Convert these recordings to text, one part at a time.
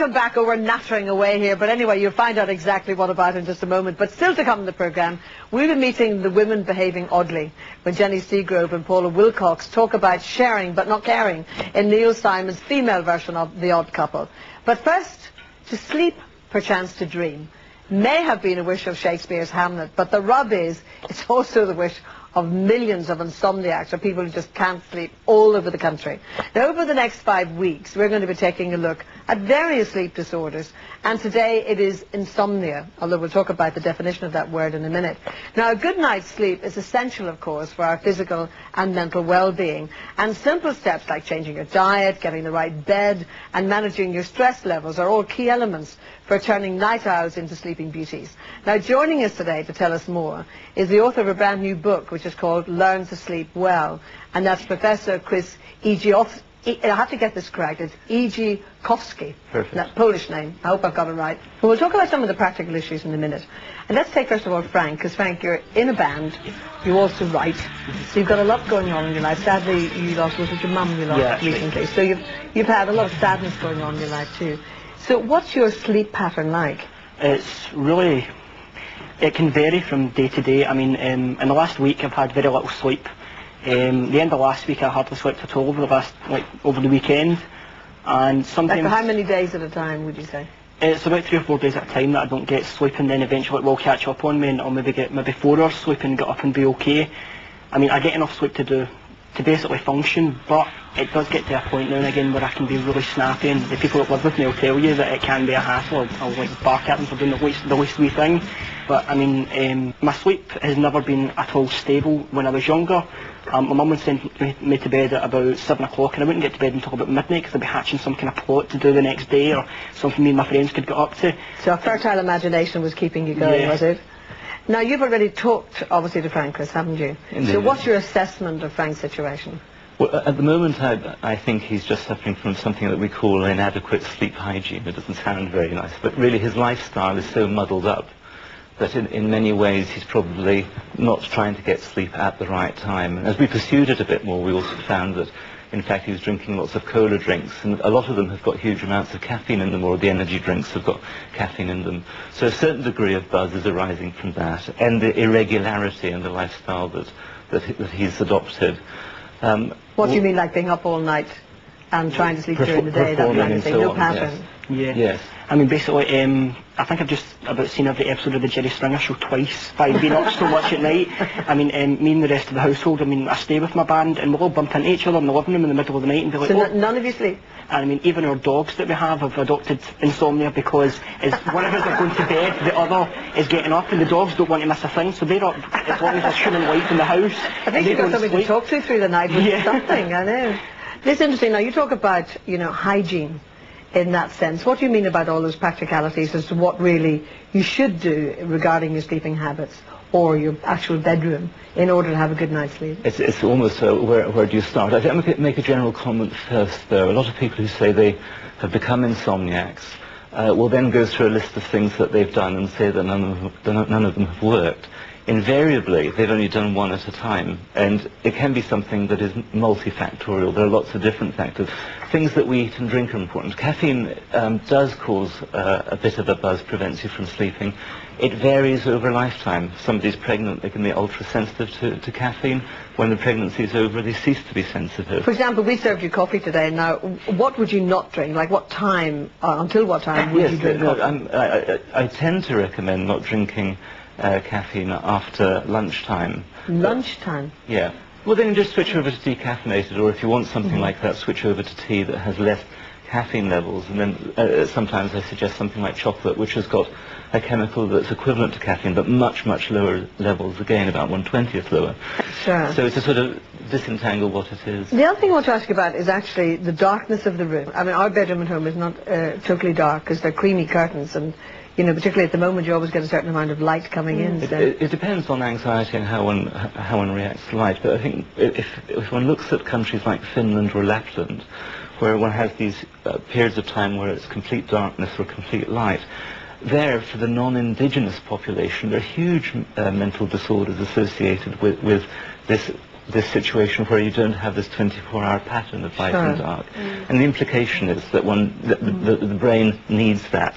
Welcome back. Oh, we're nattering away here. But anyway, you'll find out exactly what about in just a moment. But still to come in the programme, we'll be meeting the women behaving oddly when Jenny Seagrove and Paula Wilcox talk about sharing but not caring in Neil Simon's female version of The Odd Couple. But first, to sleep, perchance to dream, may have been a wish of Shakespeare's Hamlet, but the rub is it's also the wish of millions of insomniacs, or people who just can't sleep all over the country. Now, over the next 5 weeks, we're going to be taking a look at various sleep disorders, and today it is insomnia, although we'll talk about the definition of that word in a minute. Now, a good night's sleep is essential, of course, for our physical and mental well-being, and simple steps like changing your diet, getting the right bed, and managing your stress levels are all key elements for turning night owls into sleeping beauties. Now, joining us today to tell us more is the author of a brand new book, which is called Learn to Sleep Well, and that's Professor Chris Idzikowski. I have to get this correct. It's Idzikowski. Perfect. That Polish name. I hope I've got it right. Well, we'll talk about some of the practical issues in a minute. And let's take, first of all, Frank, because, Frank, you're in a band. You also write. So you've got a lot going on in your life. Sadly, you lost, was it your mum you lost recently? So you've had a lot of sadness going on in your life, too. So what's your sleep pattern like? It's really, it can vary from day to day. I mean, in the last week I've had very little sleep. The end of last week I hardly slept at all over the weekend. And sometimes... Like for how many days at a time would you say? It's about 3 or 4 days at a time that I don't get sleep, and then eventually it will catch up on me, and I'll maybe get 4 hours sleep and get up and be okay. I mean, I get enough sleep to basically function, but it does get to a point now and again where I can be really snappy, and the people that live with me will tell you that it can be a hassle. I'll like bark at them for doing the least wee thing. But I mean, my sleep has never been at all stable. When I was younger, my mum would send me to bed at about 7 o'clock, and I wouldn't get to bed until about midnight because I'd be hatching some kind of plot to do the next day, or something me and my friends could get up to. So a fertile imagination was keeping you going, was it? Now, you've already talked, obviously, to Frank, Chris, haven't you? Indeed. So what's your assessment of Frank's situation? Well, at the moment, I think he's just suffering from something that we call inadequate sleep hygiene. It doesn't sound very nice, but really his lifestyle is so muddled up that in many ways he's probably not trying to get sleep at the right time. And as we pursued it a bit more, we also found that, in fact, he was drinking lots of cola drinks, and a lot of them have got huge amounts of caffeine in them, or the energy drinks have got caffeine in them. So a certain degree of buzz is arising from that, and the irregularity in the lifestyle that he's adopted. What do you mean, like being up all night and trying to sleep during the day, that kind of thing, no pattern? Yes. I mean, basically, I think I've just about seen every episode of the Jerry Springer Show twice by being up so much at night. I mean, me and the rest of the household, I mean, I stay with my band, and we'll all bump into each other in the living room in the middle of the night and be like, so none of you sleep? And I mean, even our dogs that we have adopted insomnia, because as one of us are going to bed, the other is getting up, and the dogs don't want to miss a thing, so they're up as long as there's human life in the house. I think you've got something to talk to through the night with something, I know. This is interesting. Now, you talk about, hygiene in that sense. What do you mean about all those practicalities as to what really you should do regarding your sleeping habits or your actual bedroom in order to have a good night's sleep? It's almost where do you start? I think I'm going to make a general comment first, though. A lot of people who say they have become insomniacs will then go through a list of things that they've done and say that none of them have worked. Invariably, they've only done one at a time, and it can be something that is multifactorial. There are lots of different factors. Things that we eat and drink are important. Caffeine does cause a bit of a buzz, prevents you from sleeping. It varies over a lifetime. If somebody's pregnant, they can be ultra-sensitive to caffeine. When the pregnancy is over, they cease to be sensitive. For example, we served you coffee today. Now, what would you not drink? Like what time, until what time would you drink coffee? I tend to recommend not drinking caffeine after lunchtime. Lunchtime? Yeah. Well, then just switch over to decaffeinated, or if you want something like that, switch over to tea that has less caffeine levels. And then sometimes I suggest something like chocolate, which has got a chemical that's equivalent to caffeine, but much, much lower levels, again, about 1/20th lower. Sure. So it's to sort of disentangle what it is. The other thing I want to ask you about is actually the darkness of the room. I mean, our bedroom at home is not totally dark, because they're creamy curtains, and particularly at the moment, you always get a certain amount of light coming in. So. It depends on anxiety and how one reacts to light. But I think if one looks at countries like Finland or Lapland, where one has these periods of time where it's complete darkness or complete light, there, for the non-indigenous population, there are huge mental disorders associated with this this situation where you don't have this 24-hour pattern of light and dark. And the implication is that the brain needs that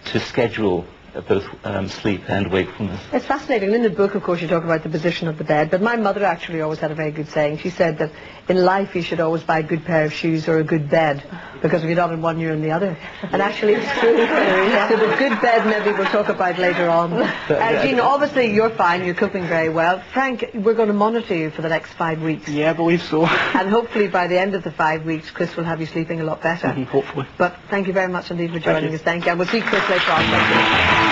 to schedule both sleep and wakefulness. It's fascinating. In the book, of course, you talk about the position of the bed, but my mother actually always had a very good saying. She said that in life you should always buy a good pair of shoes or a good bed, because if you're not in one, you're in the other. And actually it's true. So the good bed maybe we'll talk about later on. Jean, obviously you're fine, you're coping very well. Frank, we're going to monitor you for the next 5 weeks. Yeah, I believe so. And hopefully by the end of the 5 weeks, Chris will have you sleeping a lot better. Hopefully. But thank you very much indeed for joining us. Thank you. And we'll see Chris later on. Thank you.